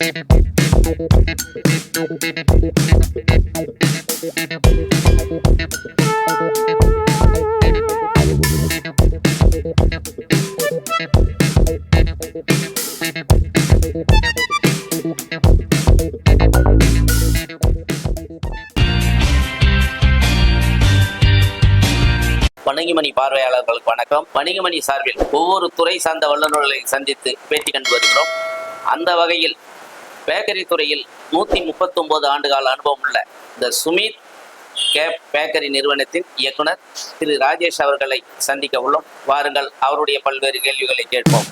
வணிகமணி பார்வையாளர்களுக்கு வணக்கம். வணிகமணி சார்பில் ஒவ்வொரு துறை சார்ந்த வல்லுநர்களை சந்தித்து பேட்டி கண்டு வருகிறோம். அந்த வகையில் பேக்கரி துறையில் 139 ஆண்டுகால அனுபவம் உள்ள இந்த சுமித் கேப் பேக்கரி நிறுவனத்தின் இயக்குனர் திரு ராஜேஷ் அவர்களை சந்திக்க உள்ளோம். வாருங்கள், அவருடைய பல்வேறு கேள்விகளை கேட்போம்.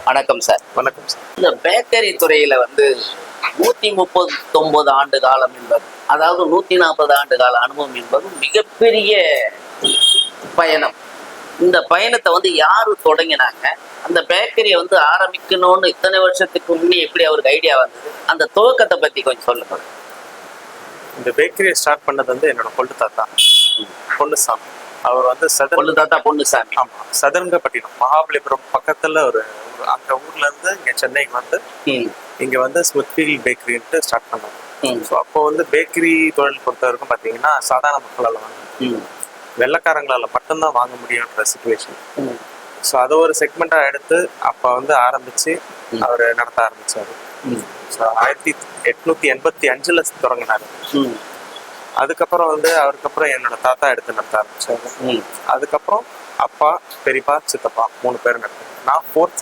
வணக்கம் சார். வணக்கம் சார். இந்த பேக்கரி துறையில 139 ஆண்டு காலம் என்பது, அதாவது 140 ஆண்டு கால அனுபவம் என்பது மிகப்பெரிய பயணம். இந்த பயணத்தை யாரு தொடங்கினாங்க? அந்த பேக்கரியை ஆரம்பிக்கணும்னு இத்தனை வருஷத்துக்கு முன்னே எப்படி அவருக்கு ஐடியா வந்தது? அந்த துவக்கத்தை பத்தி கொஞ்சம் சொல்லுங்க. இந்த பேக்கரியை ஸ்டார்ட் பண்ணது என்னோட கொள்ளு தாத்தா பொன்னுசாமி. அவர் கொள்ளு தாத்தா பொன்னுசாமி. ஆமா, சதுரங்கப்பட்டினம் மகாபலிபுரம் பக்கத்துல அந்த ஊர்ல இருந்து இங்க சென்னைக்கு இங்க ஸ்மித்ஃபீல்ட் பேக்கரின்ட்டு ஸ்டார்ட் பண்ணாங்க. ஸோ அப்போ பேக்கரி தொழில் பொறுத்த வரைக்கும் பார்த்தீங்கன்னா சாதாரண மக்களால் வாங்க, வெள்ளைக்காரங்களால மட்டும்தான் வாங்க முடியுன்ற சுச்சுவேஷன். ஸோ அதை ஒரு செக்மெண்டா எடுத்து அப்போ ஆரம்பிச்சு அவர் நடத்த ஆரம்பிச்சாரு. ஸோ 1885 தொடங்கினாரு. அதுக்கப்புறம் அவருக்கப்புறம் என்னோட தாத்தா எடுத்து நடத்த ஆரம்பிச்சாரு. அதுக்கப்புறம் அப்பா, பெரியப்பா, சித்தப்பா 3 பேர் நடத்தாங்க. நான் ஃபோர்த்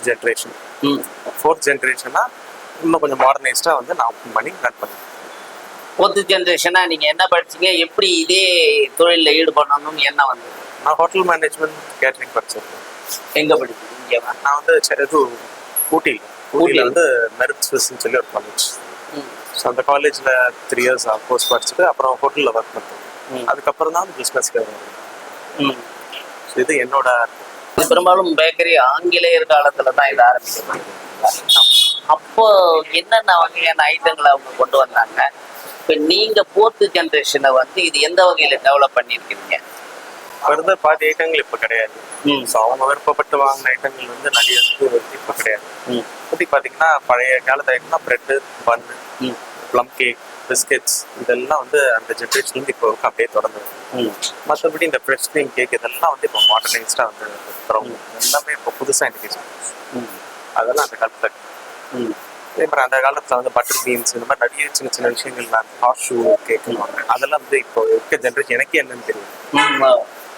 ஜென்ரேஷனா இன்னும் கொஞ்சம் மாடர்னைஸ்டா நான் ஓப்பன் பண்ணி ரன் பண்ணேன். ஃபோர்த் ஜென்ரேஷனா நீங்க என்ன படிச்சீங்க? எப்படி இதே தொழிலில் ஈடுபடணும்னு என்ன வந்தது? நான் ஹோட்டல் மேனேஜ்மெண்ட் கேட்டரிங் படிச்சிருக்கேன். எங்க படிச்சீங்க? நான் ஊட்டியில் மெரிட் ஸ்விஸ்ன்னு சொல்லி ஒரு காலேஜ். ஸோ அந்த காலேஜில் 3 இயர்ஸ் கோர்ஸ் படிச்சுட்டு அப்புறம் ஹோட்டலில் ஒர்க் பண்ணுறேன். அதுக்கப்புறம் தான் பிஸ்னஸ்க்கு ஸோ இது என்னோட. பெரும்பாலும் பேக்கரி ஆங்கிலேயர் காலத்துல தான் இது ஆரம்பிக்கப்பட்டது. அப்போ என்னென்ன வகையான ஐட்டங்களை அவங்க கொண்டு வந்தாங்க? இப்போ நீங்க ஃபோர்த் ஜென்ரேஷனை இது எந்த வகையில டெவலப் பண்ணியிருக்கீங்க? வருது பாதி ஐட்டங்கள் இப்போ கிடையாது. ஸோ அவங்க விருப்பப்பட்டு வாங்கின ஐட்டங்கள் நிறைய இப்போ கிடையாது. பற்றி பார்த்தீங்கன்னா பழைய காலத்து ஐட்டம்னா ப்ரெட்டு, பன்னு, ப்ளம் கேக், பிஸ்கெட்ஸ் இதெல்லாம் அந்த ஜென்ரேஷன்லேருந்து இப்போ அப்படியே தொடர்ந்து. மற்றபடி இந்த ஃப்ரெஷ் க்ரீம் கேக் இதெல்லாம் இப்போ மாடர்னைஸ்டாக எல்லாமே இப்போ புதுசாக இன்ட்ரடியூஸ் அதெல்லாம் அந்த காலத்தில். அதே மாதிரி அந்த காலத்தில் பட்டர் பீன்ஸ் இந்த மாதிரி நிறைய சின்ன சின்ன விஷயங்கள் ஹாட் ஷூ கேக்குவாங்க. அதெல்லாம் இப்போ இருக்க ஜென்ரேஷன் எனக்கே என்னன்னு தெரியும்.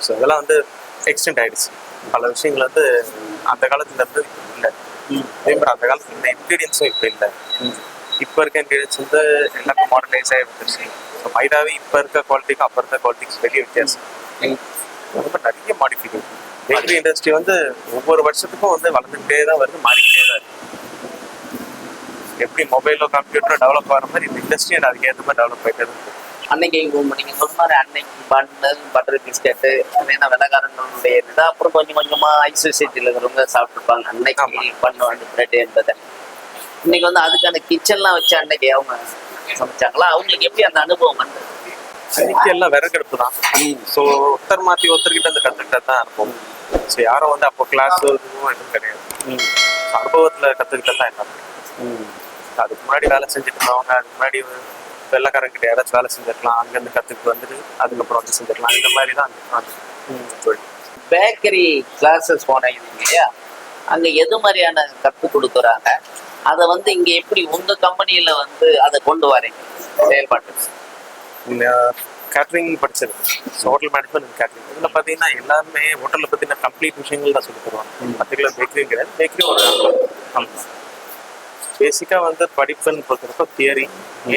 ஸோ அதெல்லாம் எக்ஸ்டெண்ட் ஆயிடுச்சு. பல விஷயங்கள் அந்த காலத்துல இருந்து இல்லை. அதே மாதிரி அந்த காலத்துல இருந்த இன்க்ரீடியன்ஸும் இப்போ இல்லை. இப்போ இருக்க இன்க்ரீடியன்ஸ் எல்லாருக்கும் மாடர்னைஸ் ஆகி வந்துருச்சு. ஸோ மைதாவே இப்போ இருக்க குவாலிட்டிக்கும் அப்போ இருக்க குவாலிட்டிக்கும் பெரிய வித்தியாசம். ரொம்ப நிறைய மாடிஃபிகேஷன். பேக்கரி இண்டஸ்ட்ரி ஒவ்வொரு வருஷத்துக்கும் வளர்ந்துகிட்டே தான் வருது, மாறிக்கிட்டே தான் இருக்கு. எப்படி மொபைலோ கம்ப்யூட்டரோ டெவலப் ஆகிற மாதிரி இந்த இண்டஸ்ட்ரி அதுக்கேற்ற மாதிரி டெவலப் ஆகிட்டே இருக்கு. அன்னைக்கு நீங்கள் சொல்ற மாதிரி அன்னைக்கு பன்னு, பட்டர் பிஸ்கெட்டு, வெள்ளக்காரங்களுடைய இது அப்புறம் கொஞ்சம் கொஞ்சமாக ஐஸ் சொசைட்டியில் இருக்கிறவங்க சாப்பிட்ருப்பாங்க. அன்னைக்கு பண்ணு பிரெட் என்பதை இன்னைக்கு அதுக்கான கிச்சன்லாம் வச்சு அன்னைக்கு அவங்க சமைச்சாங்களா? அவங்களுக்கு எப்படி அந்த அனுபவம் வந்தது? அன்னைக்கு எல்லாம் விறகடுப்பு தான். ஸோ ஒருத்தர் மாற்றி ஒருத்தர்கிட்ட கற்றுக்கிட்டது தான் இருக்கும். ஸோ யாரும் அப்போ கிளாஸ் எதுவும் எதுவும் கிடையாது. அனுபவத்தில் கற்றுக்கிட்டது தான் எல்லாமே. அதுக்கு முன்னாடி வேலை செஞ்சுட்டு இருந்தவங்க அதுக்கு முன்னாடி வெள்ளைக்காரங்கிட்ட யாராச்சும் வேலை செஞ்சிருக்கலாம், அங்கேருந்து கற்றுக்கிட்டு வந்துட்டு அதுக்கப்புறம் செஞ்சிருக்கலாம். இந்த மாதிரி தான் பேக்கரி கிளாஸஸ் போனீங்க இல்லையா? அங்கே எது மாதிரியான கற்றுக் கொடுக்குறாங்க? அதை இங்கே எப்படி உங்கள் கம்பெனியில் அதை கொண்டு வரீங்க செயல்பாட்டு? கேட்ரிங் படிச்சிருக்கு. Hotel management catering. இதில் பார்த்தீங்கன்னா எல்லாருமே ஹோட்டலில் பற்றின கம்ப்ளீட் விஷயங்கள் தான் சொல்லி தருவாங்க. பர்டிகுலர் பேக்கரியும் கிடையாது. பேக்கரி ஒரு பேசிக்கா வந்து படிப்புன்னு பொறுத்தவரைக்கும் தியரி,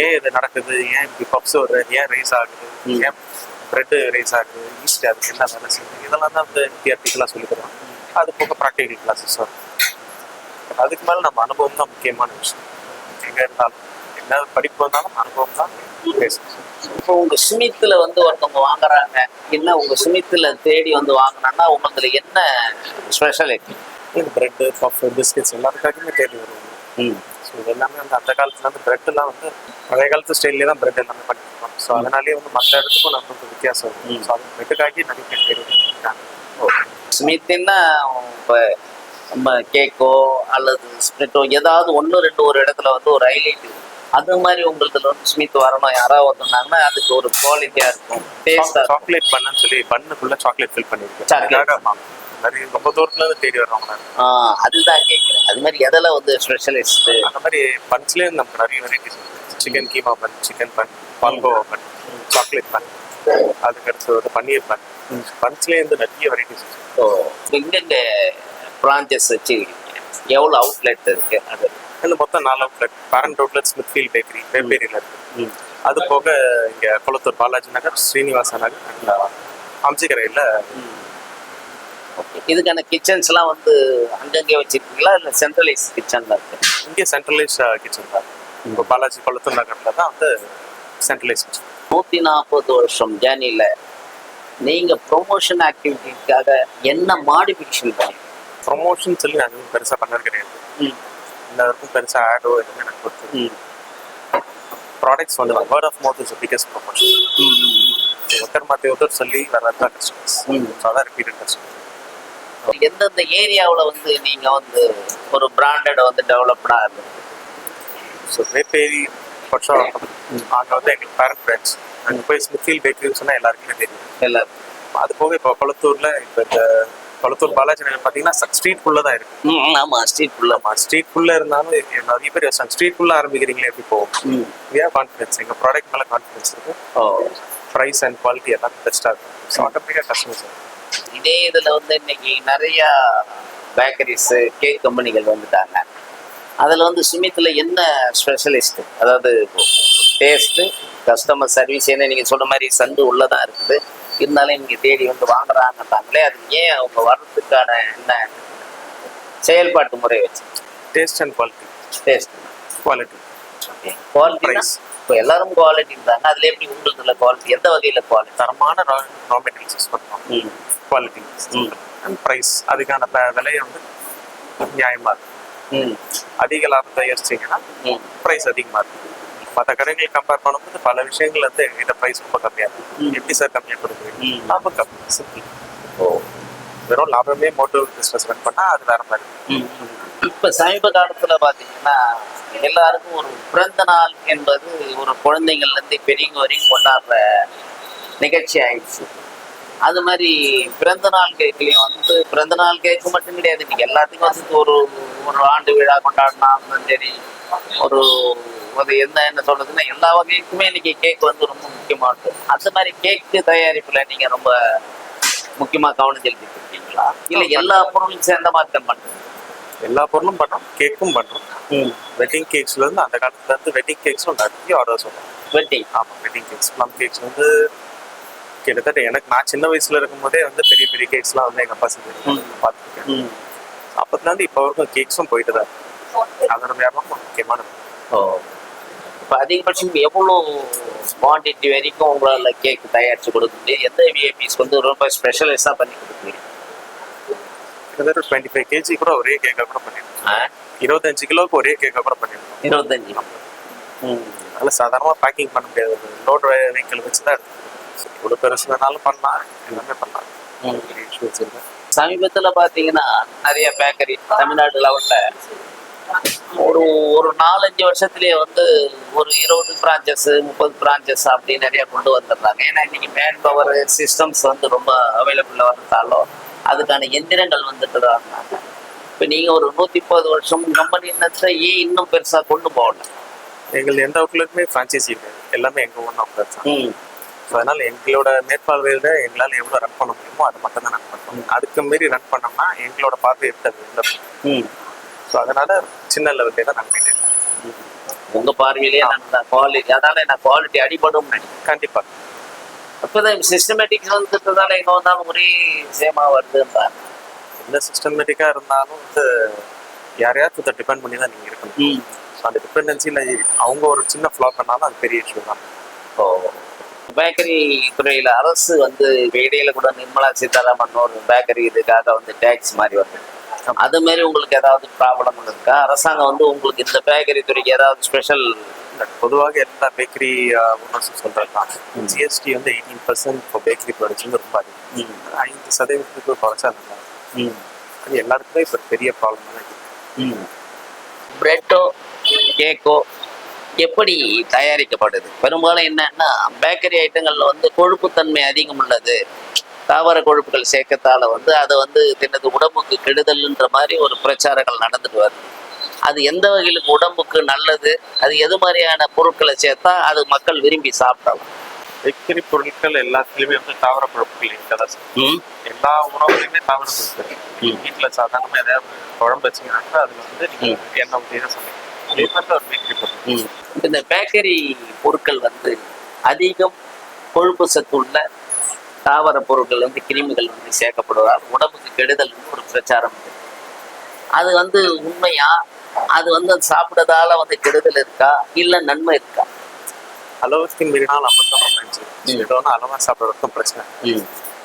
ஏன் இது நடக்குது, ஏன் இப்படி பப்ஸ் வருது, ஏன் ரைஸ் ஆகுது, ஏன் பிரெட் ரைஸ் ஆகுது, ஈஸ்ட் அதுக்கு என்ன வேலை செய்யுது, இதெல்லாம் தான் வந்து தியரிட்டிக்கலாக சொல்லி தருவாங்க. அது போக ப்ராக்டிக்கல் கிளாஸஸ் வரும். அதுக்கு மேலே நம்ம அனுபவம் தான் முக்கியமான விஷயம். எங்க இருந்தாலும் என்ன படிப்பு வந்தாலும் அனுபவம் தான் பேசணும். இப்போ உங்க சுமித்துல வந்து ஒருத்தவங்க வாங்குறாங்க, என்ன உங்க சுமித்துல தேடி வந்து வாங்கினா உங்களுக்கு என்ன ஸ்பெஷாலிட்டி? இந்த பிரெட்டு, பஃப், பிஸ்கெட்ஸ் எல்லாத்துக்காகவுமே தேடி வருவாங்க. ஸோ இது எல்லாமே வந்து அந்த காலத்துல வந்து பிரெட்லாம் வந்து பழைய காலத்து ஸ்டைல்லே தான் பிரெட் எல்லாமே பண்ணிருக்கோம். ஸோ அதனாலேயே வந்து மற்ற இடத்துக்கும் நமக்கு வித்தியாசம் இருக்கும். ஸோ அது பிரெட்டுக்காகி நிறைய பேர் தேடி வருவாங்க. ஸ்மித்னா இப்போ நம்ம கேக்கோ அல்லது ஸ்பிரிட்டோ ஏதாவது ஒன்று ரெண்டு ஒரு இடத்துல வந்து ஒரு ஹைலைட், அது மாதிரி உங்களுக்கு வந்து ஸ்மித் வரணும் யாராவது ஒருத்தனாங்கன்னா அதுக்கு ஒரு குவாலிட்டியா இருக்கும், டேஸ்டா. சாக்லேட் பண்ணன்னு சொல்லி பண்ணுக்குள்ள சாக்லேட் ஃபில் பண்ணிருக்கேன். சாக்லேட் நிறைய ரொம்ப தூரத்துல இருந்து தேடி வர்றவங்க. அதுதான் கேட்குறேன். அது மாதிரி எதில் வந்து ஸ்பெஷலிஸ்ட்? அந்த மாதிரி பன்ஸ்லேயே நமக்கு நிறைய வெரைட்டிஸ் இருக்கு. சிக்கன் கீமா பன், சிக்கன் பன், பால்கோவா பன், சாக்லேட் பன், அதுக்கடுத்து வந்து பன்னீர் பன். பன்ஸ்லேயே வந்து நிறைய வெரைட்டிஸ் இருக்கு. ஸோ எங்கெங்க பிரான்ச்சஸ் வச்சு எவ்வளோ அவுட்லெட் இருக்கு? அது இதில் மொத்தம் 4 அவுட்லெட். பேரண்ட் அவுட்லெட் ஸ்மித்ஃபீல்ட் பேக்கரி வேப்பேரியில் இருக்கு. அது போக இங்கே கொளத்தூர் பாலாஜி நகர், ஸ்ரீனிவாச நகர் அண்ட் அம்சிக்கரையில். இதுக்கான கிச்சன்ஸ்லாம் வந்து அங்கங்கே வச்சிருக்கீங்களா இல்லை சென்ட்ரலைஸ் கிச்சன்ல இருக்கு? இங்கே சென்ட்ரலைஸ் கிச்சன் தான். இப்போ பாலாஜி கொளத்தூர் நகரில் தான் வந்து சென்ட்ரலைஸ் கிச்சன். 140 வருஷம் ஜேர்னியில் நீங்கள் ப்ரொமோஷன் ஆக்டிவிட்டிக்காக என்ன மாடிஃபிகேஷன் பண்ணி? ப்ரொமோஷன் சொல்லி நாங்கள் பெருசாக பண்ணது கிடையாது. எல்லாருக்கும் பெருசாக ஆடோ எதுவுமே எனக்கு கொடுத்து ப்ராடக்ட்ஸ் வந்து word of mouth is biggest promotion. ஒருத்தர் மாற்றி ஒருத்தர் சொல்லி வரதான் கஸ்டமர்ஸ். ஸோ அதான் ரிப்பீட்டட் கஸ்டமர். எந்தெந்த ஏரியாவில் வந்து நீங்கள் வந்து ஒரு பிராண்டடை வந்து டெவலப்டாக இருந்தது? ஸோ வேப்பேரி பட்சம் அங்கே வந்து எங்களுக்கு பேரண்ட் பிரான்ச். அங்கே போய் ஸ்மித்ஃபீல்ட் பேக்கரின்னு சொன்னால் எல்லாருக்குமே தெரியும். எல்லாரும் அது போக இப்போ கொளத்தூரில் இப்போ இந்த கொளத்தூர் பாலாஜி நகர் பார்த்தீங்கன்னா ஸ்ட்ரீட் ஃபுல்லாக தான் இருக்கு. ஆமாம், ஸ்ட்ரீட் ஃபுல்லாக. ஸ்ட்ரீட் ஃபுல்லாக இருந்தாலும் நிறைய பேர் ஸ்ட்ரீட் ஃபுல்லாக ஆரம்பிக்கிறீங்களே எப்படி போகும்? கான்ஃபிடன்ஸ் எங்கள் ப்ராடக்ட் மேலே கான்ஃபிடன்ஸ் இருக்கு. ப்ரைஸ் அண்ட் குவாலிட்டி எல்லாமே பெஸ்ட்டாக இருக்கும். ஸோ ஆட்டோமேட்டிக்காக கஸ்டமர்ஸ். இதே இதில் வந்து இன்னைக்கு நிறையா பேக்கரிஸு, கேக் கம்பெனிகள் வந்துட்டாங்க. அதில் வந்து சுமித்தில் என்ன ஸ்பெஷலிஸ்ட்டு? அதாவது டேஸ்ட்டு, கஸ்டமர் சர்வீஸ், ஏன்னா நீங்கள் சொல்கிற மாதிரி சந்து உள்ளதான் இருக்குது, இருந்தாலும் இங்கே தேடி வந்து வாங்குறாங்கன்றாங்களே, அது ஏன் அவங்க வர்றதுக்கான என்ன செயல்பாட்டு முறை வச்சு? Taste and quality. Taste, quality, quality. Price. இப்போ எல்லாரும் குவாலிட்டி இருந்தாங்க, அதில் எப்படி உங்களுக்கு குவாலிட்டி? எந்த வகையில் குவாலிட்டி? தரமான ரா மெட்டீரியல்ஸ் யூஸ் பண்ணுறோம். Quality and price. அதுக்கான விலையை வந்து நியாயமாக இருக்கும். அதிக லாபத்தை யோசிச்சிங்கன்னா ப்ரைஸ் அதிகமாக இருக்கும். மற்ற கடைகளை கம்பேர் பண்ணும்போது பல விஷயங்கள் வந்து எங்ககிட்ட ப்ரைஸ் ரொம்ப கம்மியாக இருக்கும். எப்படி சார் கம்மியாக கொடுக்குறீங்க? லாபம் கம்மி, சிம்பிள். வெறும் லாபமே மோட்டிவ் பிஸ்னஸ் ரன் பண்ணால் அது வேற மாதிரி. இப்போ சமீப காலத்தில் பார்த்தீங்கன்னா எல்லாருக்கும் ஒரு பிறந்த நாள் என்பது ஒரு குழந்தைங்கள்லேருந்து பெரியவங்க வரைக்கும் கொண்டாடுற நிகழ்ச்சி ஆயிடுச்சு. அது மாதிரி பிறந்த நாள் கேட்கலையும் வந்து பிறந்த நாள் கேட்க மட்டும் கிடையாது, இன்னைக்கு எல்லாத்துக்கும் வந்து ஒரு ஆண்டு விழா கொண்டாடினாலும் சரி, ஒரு என்ன சொல்றதுன்னா எல்லா வகைக்குமே இன்னைக்கு கேக் வந்து ரொம்ப முக்கியமானது. அந்த மாதிரி கேக்கு தயாரிப்புல நீங்க ரொம்ப முக்கியமா கவனம் செலுத்திட்டு இருக்கீங்களா, இல்லை எல்லா பொருளும் சேர்ந்த மாதிரி தான் பண்றீங்க? எல்லா பொருளும் பண்றோம், கேக்கும் பண்றோம். வெட்டிங் கேக்ஸ்ல இருந்து அந்த காலத்துல இருந்து வெட்டிங் கேக்ஸும் நிறைய ஆர்டர்ஸ் வரும். வெட்டிங், ஆமா, வெட்டிங் கேக்ஸ், ப்ளம் கேக்ஸ் வந்து கிட்டத்தட்ட எனக்கு நான் சின்ன வயசுல இருக்கும் போதே வந்து பெரிய பெரிய கேக்ஸ்லாம் வந்து எங்க அப்பா செஞ்சு பார்த்துருக்கேன். அப்பத்துல இருந்து இப்போ வரைக்கும் கேக்ஸும் போயிட்டு தான் அதோட வியாபாரம் முக்கியமானது. இப்போ அதிகபட்சம் எவ்வளோ குவான்டிட்டி வரைக்கும் உங்களால் கேக் தயாரித்து கொடுக்க முடியும்? எந்த விஐபிஸ் வந்து ரொம்ப ஸ்பெஷலைஸாக பண்ணி கொடுக்குறீங்க? கிட்டத்தட்ட 25 kg கூட ஒரே கேக்காக கூட பண்ணிருக்கோம். 25 கிலோவுக்கு ஒரே கேக்காக கூட பண்ணிருக்கோம். 25. அதனால சாதாரணமாக பேக்கிங் பண்ண முடியாது. லோட் வெஹிக்கிள் வச்சு தான் எடுத்துக்கணும். இவ்வளோ பெருசுனாலும் பண்ணலாம், எல்லாமே பண்ணலாம். சமீபத்தில் பார்த்தீங்கன்னா நிறைய பேக்கரி தமிழ்நாடு லெவலில் ஒரு 4-5 வருஷத்துலேயே வந்து ஒரு 20 பிரான்ச்சஸ் 30 பிரான்ச்சஸ் அப்படி நிறைய கொண்டு வந்துடுறாங்க. ஏன்னா இன்னைக்கு மேன் பவர் சிஸ்டம்ஸ் வந்து ரொம்ப அவைலபிளாக வந்தாலும் அதுக்கான எந்திரங்கள் வந்துட்டு தான் இருந்தாங்க. இப்போ நீங்கள் ஒரு 130 வருஷம் கம்பெனி ஏன் இன்னும் பெருசாக கொண்டு போகல? எங்கள் எந்த அவுட்லெட்டுமே ஃப்ரான்ச்சைசி இருக்காது, எல்லாமே எங்கள் ஒன் அவுட்லெட் தான். ஸோ அதனால் எங்களோட மேற்பார்வையில் எங்களால் எவ்வளோ ரன் பண்ண முடியுமோ அதை மட்டும் தான் ரன் பண்ணுறோம். அதுக்கு மாரி ரன் பண்ணோம்னா எங்களோட பார்வை இருக்காது. ஸோ அதனால் சின்ன லெவல்லே தான் ரன் பண்ணிட்டு இருக்கோம். உங்க பார்வையிலேயே நான் குவாலிட்டி, அதனால நான் குவாலிட்டி அடிபடும் நினைக்கிறேன். கண்டிப்பா. அப்பதான் சிஸ்டமேட்டிக் வந்துட்டதால எங்க வந்தாலும் ஒரே சேமா வருதுன்றாங்க. எந்த சிஸ்டமேட்டிக்கா இருந்தாலும் வந்து யாரையாவது டிபெண்ட் பண்ணி தான் நீங்க இருக்கணும். அந்த டிபெண்டன்சியில் அவங்க ஒரு சின்ன ஃப்ளா பண்ணாலும் அது பெரிய இஷ்யூ தான். ஓ, பேக்கரி துறையில் அரசு வந்து இடையில கூட நிர்மலா சீதாராமன் ஒரு பேக்கரி இதுக்காக வந்து டேக்ஸ் மாதிரி வந்து அது மாதிரி உங்களுக்கு ஏதாவது ப்ராப்ளம் இருக்கா? அரசாங்கம் வந்து உங்களுக்கு இந்த பேக்கரி துறைக்கு ஏதாவது ஸ்பெஷல்? பொதுவாக எல்லா பேக்கரி ஓனர்ஸும் சொல்கிறது தான், ஜிஎஸ்டி வந்து 18% இப்போ பேக்கரி ப்ராடக்ட்ஸ் வந்து ரொம்ப அதிகம். 5% குறைச்சா நல்லா. அது எல்லாருக்குமே இப்போ பெரிய ப்ராப்ளம் தான் இருக்குது. பிரெட்டோ கேக்கோ எப்படி தயாரிக்கப்படுது? பெரும்பாலும் என்னன்னா பேக்கரி ஐட்டங்கள்ல வந்து கொழுப்புத்தன்மை அதிகம் உள்ளது, தாவர கொழுப்புகள் சேர்க்கத்தால வந்து அதை வந்து தின்னது உடம்புக்கு கெடுதல்ன்ற மாதிரி ஒரு பிரச்சாரங்கள் நடந்துட்டு வருது. அது எந்த வகையில் உடம்புக்கு நல்லது? அது எது மாதிரியான பொருட்களை சேர்த்தா அது மக்கள் விரும்பி சாப்பிடலாம்? பேக்கரி பொருட்கள் எல்லாத்துலேயுமே வந்து தாவர கொழுப்புகள் இருக்கதான். எல்லா உணவுலையுமே தாவர கொழுப்பு. வீட்டில் சாதாரணமாக ஏதாவது குழம்பு வச்சிங்கன்னாக்கா அதில் வந்து நீங்கள் எண்ணெய் ஊற்றி தான் சமைக்கணும். அதே மாதிரி தான் ஒரு பேக்கரி பொருள். இந்த பேக்கரி பொருட்கள் வந்து அதிகம் கொழுப்பு சத்துள்ள தாவர பொருட்கள் வந்து கிருமிகள் வந்து சேர்க்கப்படுவதால் உடம்புக்கு கெடுதல் ஒரு பிரச்சாரம் இருக்கு. அது வந்து உண்மையா? அது வந்து சாப்பிட்டதால வந்து கெடுதல் இருக்கா இல்லை நன்மை இருக்கா? அளவுக்கு மீறினால் அமர்த்தம் நினைச்சு அளவா சாப்பிட்றதுக்கும் பிரச்சனை.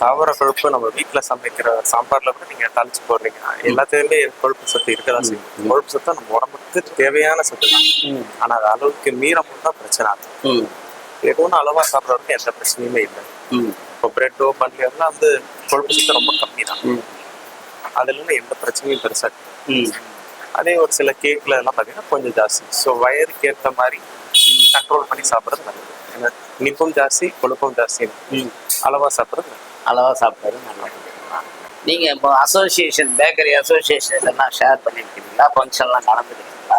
தாவர கொழுப்பு நம்ம வீட்டில் சமைக்கிற சாம்பார்ல கூட நீங்க தாளிச்சு போடுறீங்க, எல்லாத்தையுமே கொழுப்பு சத்து இருக்கதான் செய்யும். கொழுப்பு சத்து நம்ம உடம்புக்கு தேவையான சத்து தான். ஆனா அது அளவுக்கு மீறமும் தான் பிரச்சனை ஆகும். எதுவும் அளவா சாப்பிட்றதுக்கு எந்த பிரச்சனையுமே இல்லை. இப்போ பிரெட்டோ பன்னு எல்லாம் வந்து கொழுப்பு சத்து ரொம்ப கம்மி தான். அதுல எந்த பிரச்சனையும் பெருசா இருக்கு. அதே ஒரு சில கேக்ல எல்லாம் பார்த்தீங்கன்னா கொஞ்சம் ஜாஸ்தி. ஸோ வயருக்கு ஏற்ற மாதிரி கண்ட்ரோல் பண்ணி சாப்பிட்றது நல்லது. ஏன்னா இனிப்பும் ஜாஸ்தி கொழுப்பும் ஜாஸ்தி, அளவா சாப்பிட்றது அளவா சாப்பிட்றது நல்லது. நீங்க இப்போ அசோசியேஷன் பேக்கரி அசோசியேஷன் எல்லாம் ஷேர் பண்ணியிருக்கீங்களா? ஃபங்க்ஷன்லாம் நடந்துருக்கீங்களா?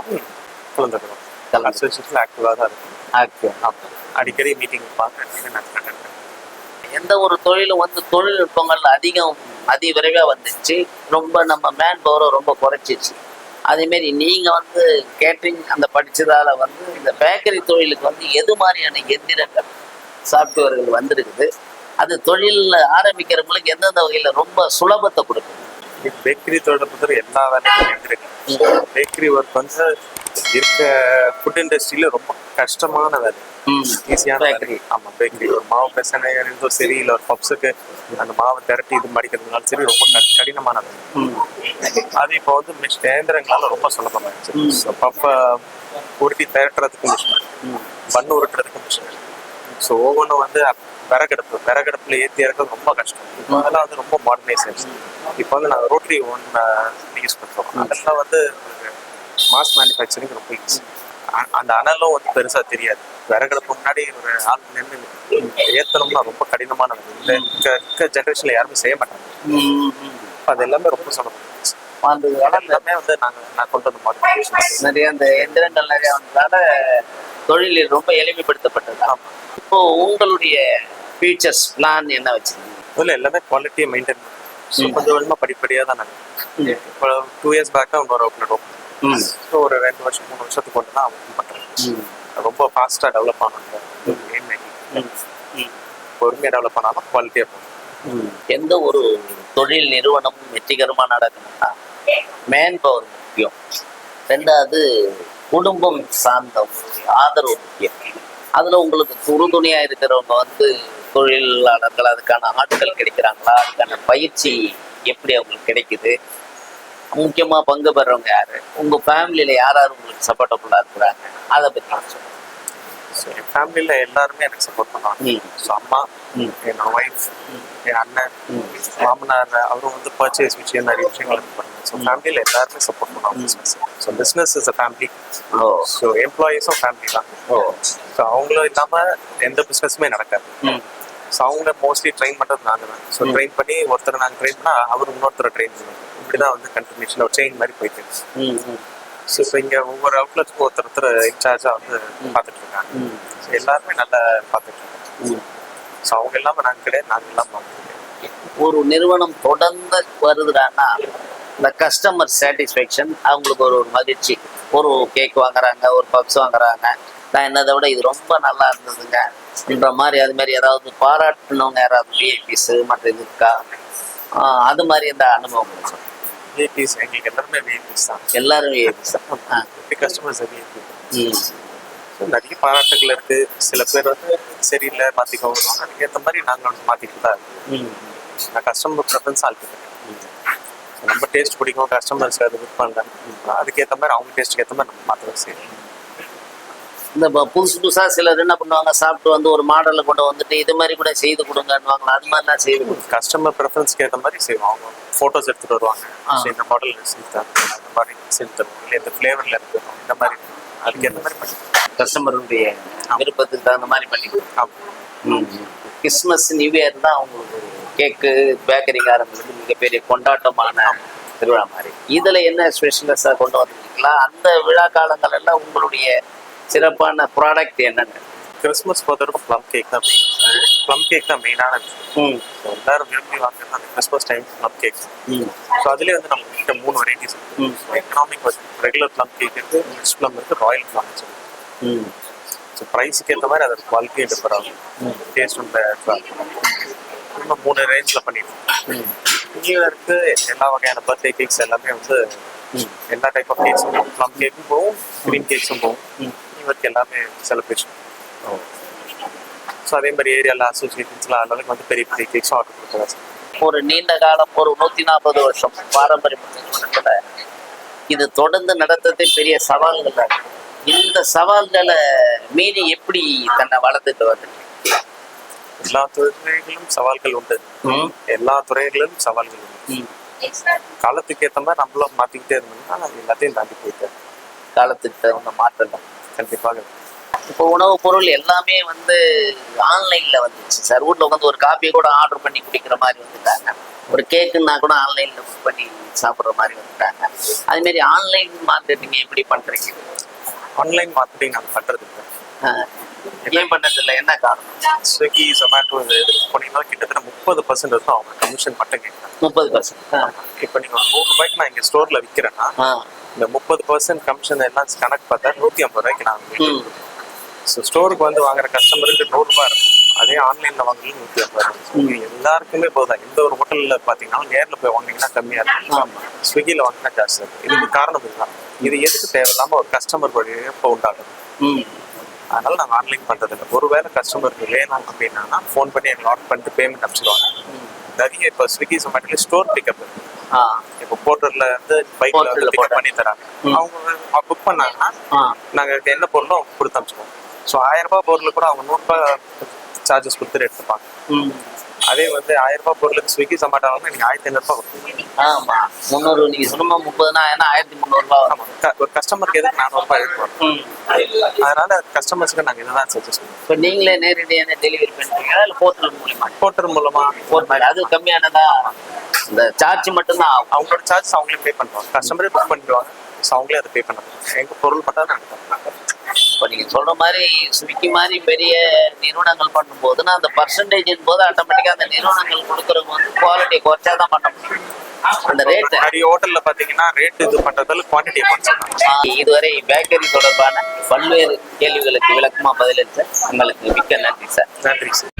கலந்துக்கிறோம். அசோசியேஷன் ஆக்டிவாக தான் இருக்கும். அடிக்கடி மீட்டிங் பார்க்க. எந்த ஒரு தொழிலும் வந்து தொழில்நுட்பங்கள் அதிவிரைவாக வந்துச்சு, ரொம்ப நம்ம மேன் பவரை ரொம்ப குறைச்சிச்சு. அதேமாரி நீங்கள் வந்து கேட்ரிங் அந்த படித்ததால் வந்து இந்த பேக்கரி தொழிலுக்கு வந்து எது மாதிரியான எந்திரங்கள் சாஃப்ட்வேர்கள் வந்துருக்குது? அது தொழிலில் ஆரம்பிக்கிறவங்களுக்கு எந்தெந்த வகையில் ரொம்ப சுலபத்தை கொடுக்குது? பேக்கரி தொழிலை பொறுத்தவரை எல்லா வேலையும் இருக்கு. பேக்கரி ஒர்க் வந்து இருக்க ஃபுட் இண்டஸ்ட்ரியில ரொம்ப கஷ்டமான வேலை, ஈஸியான பேக்கரி. ஆமாம், பேக்கரி ஒரு மாவு பிரச்சனை இருந்தோ சரி, இல்லை ஒரு பப்ஸுக்கு அந்த மாவை திரட்டி இது மடிக்கிறதுனாலும் சரி ரொம்ப கடினமான வேலை. அது இப்போ வந்து இயந்திரங்களால ரொம்ப சுலபமாயிடுச்சு. பப்பை உருட்டி திரட்டுறதுக்கு மிஷின், பண்ணு உருட்டுறதுக்கு மிஷின். ஸோ ஒவ்வொன்றும் வந்து விறகடுப்புல ஏற்றி இறக்கிறது ரொம்ப கஷ்டம். இப்போ அதெல்லாம் வந்து ரொம்ப மாடர்னைசேஷன். இப்போ வந்து நாங்கள் ரோட்டரி யூஸ் பண்ணுறோம். அதெல்லாம் வந்து மாஸ் மேனுஃபேக்சரிங் ரொம்ப ஈஸி. அந்த அனலும் வந்து பெருசாக தெரியாது. விறகடுப்பு முன்னாடி ஒரு ஆள் நின்று ஏற்றணும்னா ரொம்ப கடினமான இந்த இருக்க ஜென்ரேஷனில் யாருமே செய்ய மாட்டாங்க. அது எல்லாமே ரொம்ப சுலபம். அந்த எல்லாமே வந்து நான் கொண்டு வந்த மாடர்னைசேஷன். நிறைய அந்த எந்திரங்கள் நிறைய வந்ததால தொழில் ரொம்ப எளிமைப்படுத்தப்பட்டது. இப்போ உங்களுடைய ஃபியூச்சர்ஸ் பிளான் என்ன வச்சிருக்கீங்க? இதில் எல்லாமே குவாலிட்டியை மெயின்டைன் பண்ணி கொஞ்சம் கொஞ்சமாக படிப்படியாக தான் நடக்கும். இப்போ 2 years பேக்காக இன்னொரு அவுட்லெட் ஓப்பன். ஸோ ஒரு 2 வருஷம் 3 வருஷத்துக்கு கொண்டு தான் ஓப்பன் பண்ணுறேன். ரொம்ப ஃபாஸ்ட்டாக டெவலப் ஆகணும், பொறுமையாக டெவலப் பண்ணாலும் குவாலிட்டியாக போகணும். எந்த ஒரு தொழில் நிறுவனமும் வெற்றிகரமாக நடக்கணும்னா மேன் பவர் முக்கியம், ரெண்டாவது குடும்பம் சார்ந்த ஆதரவு முக்கியம். அதில் உங்களுக்கு உறுதுணையாக இருக்கிறவங்க வந்து தொழிலாளர்கள், அதுக்கான ஆட்கள் கிடைக்கிறாங்களா? அதுக்கான பயிற்சி எப்படி அவங்களுக்கு கிடைக்குது? முக்கியமாக பங்கு பெறவங்க யாரு? உங்கள் ஃபேமிலியில் யார் யார் உங்களுக்கு சப்போர்ட்டபுளாக இருக்கிறாங்க? அதை பற்றி சொல்லுங்கள். ஸோ என் ஃபேமிலியில் எல்லாருமே எனக்கு சப்போர்ட் பண்ணுவாங்க. ஸோ அம்மா, என்னோட ஒய்ஃப், என் அண்ணன், மாமனார், அவரும் வந்து பர்ச்சேஸ் விஷயம் நிறைய விஷயங்கள் பண்ணுவாங்க. ஸோ ஃபேமிலியில் எல்லாருமே சப்போர்ட் பண்ணுவாங்க business. So business is a family. So எம்ப்ளாயீஸும் ஃபேமிலி தான். ஸோ அவங்களும் இல்லாமல் எந்த பிஸ்னஸுமே நடக்காது. ஸோ அவங்கள மோஸ்ட்லி ட்ரெயின் பண்ணுறது நாங்கள் தான். ஸோ ட்ரெயின் பண்ணி ஒருத்தர் நாங்கள் ட்ரெயின் பண்ணால் அவர் இன்னொருத்தரை ட்ரெயின் பண்ணுவோம். இப்படி தான் வந்து கண்டினியூஷன் ஒரு செயின் மாதிரி போயிட்டு இருக்கு. ஸோ இப்போ இங்கே ஒவ்வொரு அவுட்லெட்ஸ்க்கும் ஒருத்தர் இன்சார்ஜாக வந்து பார்த்துட்டு இருக்காங்க. ஸோ எல்லாருமே நல்லா பார்த்துட்டு இருக்காங்க. ஸோ அவங்க இல்லாமல் நாங்கள் கிடையாது, நாங்கள் இல்லாமல் பார்த்துருக்கேன். ஒரு நிறுவனம் தொடர்ந்து வருதுடான்னா இந்த கஸ்டமர் சாட்டிஸ்ஃபேக்ஷன் அவங்களுக்கு ஒரு மகிழ்ச்சி. ஒரு கேக் வாங்குறாங்க, ஒரு பப்ஸ் வாங்குறாங்க. நான் என்னதை விட இது ரொம்ப நல்லா இருந்ததுங்கன்ற மாதிரி, அது மாதிரி ஏதாவது பாராட்டினவங்க யாராவது விஐபிஸ் மற்ற இது இருக்கா? அது மாதிரி இந்த அனுபவம் சொல்லுங்க. விஐபிஸ் எங்களுக்கு எல்லாருமே விஐபிஸ் தான். எல்லாரும் விஐபிஸ் தான். Customers VIP. நிறைய பாராட்டுகள் இருக்கு. சில பேர் வந்து சரியில்லை மாத்திக்கோங்க, அதுக்கேற்ற மாதிரி நாங்கள் வந்து மாத்திக்கிட்டு தான் இருக்கோம். நான் கஸ்டமர் ப்ரிஃபரன்ஸ் ஆள்கிட்டேன். நம்ம டேஸ்ட் பிடிக்கும், கஸ்டமர்ஸ் அது புக் பண்ணுறாங்க, அதுக்கேற்ற மாதிரி அவங்க டேஸ்ட்டுக்கு ஏற்ற மாதிரி நம்ம மாற்றவும் செய்யணும். இந்த புதுசு புதுசாக சிலர் என்ன பண்ணுவாங்க, சாப்பிட்டு வந்து ஒரு மாடலை கொண்டு வந்துட்டு இது மாதிரி கூட செய்து கொடுங்கன்னுவாங்களா? அது மாதிரிலாம் செய்து கொடுங்க. கஸ்டமர் ப்ரிஃபரன்ஸ்க்கு ஏற்ற மாதிரி செய்வோம். அவங்க ஃபோட்டோஸ் எடுத்துகிட்டு வருவாங்க, இந்த மாடல் செஞ்சு தருவோம், அந்த மாதிரி செஞ்சு தருவோம், இல்லை இந்த ஃப்ளேவரில் எடுத்துருவோம், இந்த மாதிரி அதுக்கேற்ற மாதிரி பண்ணி கஸ்டமருடைய விருப்பத்துக்கு தகுந்த மாதிரி பண்ணிக்கலாம். கிறிஸ்மஸ் நியூ இயர் தான் அவங்களுக்கு கேக்கு பேக்கரிக்காரங்களுக்கு மிகப்பெரிய கொண்டாட்டமான திருவிழா மாதிரி. இதில் என்ன ஸ்பெஷலிஸ்டாக கொண்டு வந்துருக்கீங்களா? அந்த விழா காலங்கள் எல்லாம் உங்களுடைய சிறப்பான ப்ராடக்ட் என்னென்ன? கிறிஸ்மஸ் பொறுத்தவரைக்கும் ப்ளம் கேக் தான் மெயினான விஷயம். எல்லாரும் விரும்பி வாங்குறது அந்த Christmas time plum cake. So அதுலேயே வந்து நம்ம கிட்ட 3 வெரைட்டிஸ் இருக்கு. எக்கனாமிக் ரெகுலர் ப்ளம் கேக் இருக்கு, மிக்ஸ் ப்ளம் இருக்கு, ராயல் ப்ளம் இருக்கு. ஸோ ப்ரைஸுக்கு ஏற்ற மாதிரி அதோட குவாலிட்டி டிஃபர் ஆகும், டேஸ்ட் ரொம்ப நம்ம 3 ரேஞ்சில் பண்ணிடுவோம். நியூ இயருக்கு எல்லா வகையான பர்த்டே கேக்ஸ் எல்லாமே வந்து எல்லா டைப் ஆஃப் கேக்ஸும் போகும். ப்ளம் கேக்கும் போகும், க்ரீம் கேக்ஸும் போகும். நியூ இயர்க்கு எல்லாமே செலிப்ரேஷன். ஸோ அதே மாதிரி ஏரியாவில் அசோசியேஷன்ஸ்லாம் அளவுக்கு வந்து பெரிய பெரிய கேக்ஸும் ஆர்டர் கொடுக்குறாங்க. ஒரு நீண்ட காலம், ஒரு 140 வருஷம் பாரம்பரிய நிறுவனத்துல இது தொடர்ந்து நடத்துறதே பெரிய சவால்கள் தான். இந்த சவால்களை மீறி எப்படி தன்னை வளர்த்துட்டு வந்துட்டு? எல்லா துறைகளிலும் சவால்கள் உண்டு. எல்லா துறைகளிலும் சவால்கள் உண்டு. காலத்துக்கு ஏற்ற மாதிரி நம்மளும் மாற்றிக்கிட்டே இருந்தோம்னா அது எல்லாத்தையும் தாண்டி போயிட்டு காலத்துக்கு தகுந்த மாற்றம் கண்டிப்பாக. இப்போ உணவுப் பொருள் எல்லாமே வந்து ஆன்லைன்ல வந்துச்சு சார். வீட்டில் உட்காந்து ஒரு காப்பியை கூட ஆர்டர் பண்ணி குடிக்கிற மாதிரி வந்துட்டாங்க. ஒரு கேக்குன்னா கூட ஆன்லைன்ல புக் பண்ணி சாப்பிட்ற மாதிரி வந்துட்டாங்க. அது மாதிரி ஆன்லைன் மார்க்கெட்டிங் எப்படி பண்றீங்க? ஆன்லைன் மார்க்கெட்டிங் நாங்கள் பண்ணுறது இல்லை. ஏன் பண்ணதில்லை? என்ன காரணம்? ஸ்விக்கி, ஜொமேட்டோ இது போனீங்கன்னா கிட்டத்தட்ட 30% இருக்கும் அவங்க கமிஷன் மட்டும் கேட்குறாங்க. 30%. இப்போ நீங்கள் ஒரு 100 ரூபாய்க்கு நான் இங்கே ஸ்டோரில் விற்கிறேன்னா இந்த 30% கமிஷன் எல்லாம் கணக்கு பார்த்தா 150 ரூபாய்க்கு நான். ஸோ ஸ்டோருக்கு வந்து வாங்குற கஸ்டமருக்கு 100 ரூபாய் இருக்கும். அதே ஆன்லைனில் வாங்குறது 150 ரூபாய். எல்லாருக்குமே போதும். எந்த ஒரு ஹோட்டலில் பார்த்தீங்கன்னா நேரில் போய் வாங்கினீங்கன்னா கம்மியாக இருக்கும், ஸ்விக்கியில் வாங்கினா ஜாஸ்தி இருக்கும். இதுக்கு காரணம் இதுதான். இது எதுக்கு தேவையில்லாமல் ஒரு கஸ்டமர் இப்போ உண்டாகும். அதனால நாங்கள் ஆன்லைன் பண்ணுறதில்ல. ஒருவேளை கஸ்டமருக்கு வேணும் அப்படின்னா ஃபோன் பண்ணி எங்களை ஆர்டர் பண்ணிட்டு பேமெண்ட் அனுப்பிச்சிடுவாங்க. நிறைய இப்போ ஸ்விக்கி ஜொமேட்டோல ஸ்டோர் பிக்கப் இருக்கு. இப்போ போர்ட்டர்ல வந்து பைக்ல பிக்கப் பண்ணி தராங்க. அவங்க புக் பண்ணாங்கன்னா நாங்கள் என்ன பொருளும் அவங்க கொடுத்து அனுப்பிச்சிடுவோம். ஸோ 1000 ரூபாய் பொருள் கூட அவங்க 100 ரூபாய் சார்ஜஸ் கொடுத்துட்டு எடுத்துப்பாங்க. அதே வந்து 1000 ரூபாய் பொருளுக்கு ஸ்விக்கி ஜொமேட்டோ வந்து நீங்கள் 1500 ரூபாய் கொடுத்துருங்க. ஆமா, 300 நீங்க சொன்னமா 30னா 1300 ரூபாய். ஆமாம், ஒரு கஸ்டமருக்கு எதுக்கு 400 ரூபாய் எடுப்போம். அதனால கஸ்டமர்ஸ்க்கு நாங்கள் இதுதான் சஜஸ்ட் பண்ணுவோம். இப்போ நீங்களே நேரடியான டெலிவரி பண்ணுறீங்களா இல்லை போர்ட்டல் மூலியமா? போர்ட்டல் மூலமா. அது கம்மியானதா? இந்த சார்ஜ் மட்டும்தான் ஆகும். அவங்களோட சார்ஜஸ் அவங்களே பே பண்ணுவாங்க. கஸ்டமரே புக் பண்ணிடுவாங்க. ஸோ அவங்களே அதை பே பண்ணுவாங்க. எங்கள் பொருள் மட்டும் தான் எடுப்பாங்க. இப்போ நீங்கள் சொல்கிற மாதிரி ஸ்விக்கி மாதிரி பெரிய நிறுவனங்கள் பண்ணும்போதுன்னா அந்த பர்சன்டேஜின் போது ஆட்டோமேட்டிக்காக அந்த நிறுவனங்கள் கொடுக்குறவங்க வந்து குவாலிட்டியை குறைச்சா தான் பண்ண முடியும். அந்த ரேட் நிறைய ஹோட்டலில் பார்த்தீங்கன்னா ரேட் இது பண்ணுறதால குவான்டிட்டியை குறைச்சிருக்காங்க. இதுவரை பேக்கரி தொடர்பான பல்வேறு கேள்விகளுக்கு விளக்கமாக பதிலளித்த உங்களுக்கு மிக்க நன்றி சார். நன்றி சார்.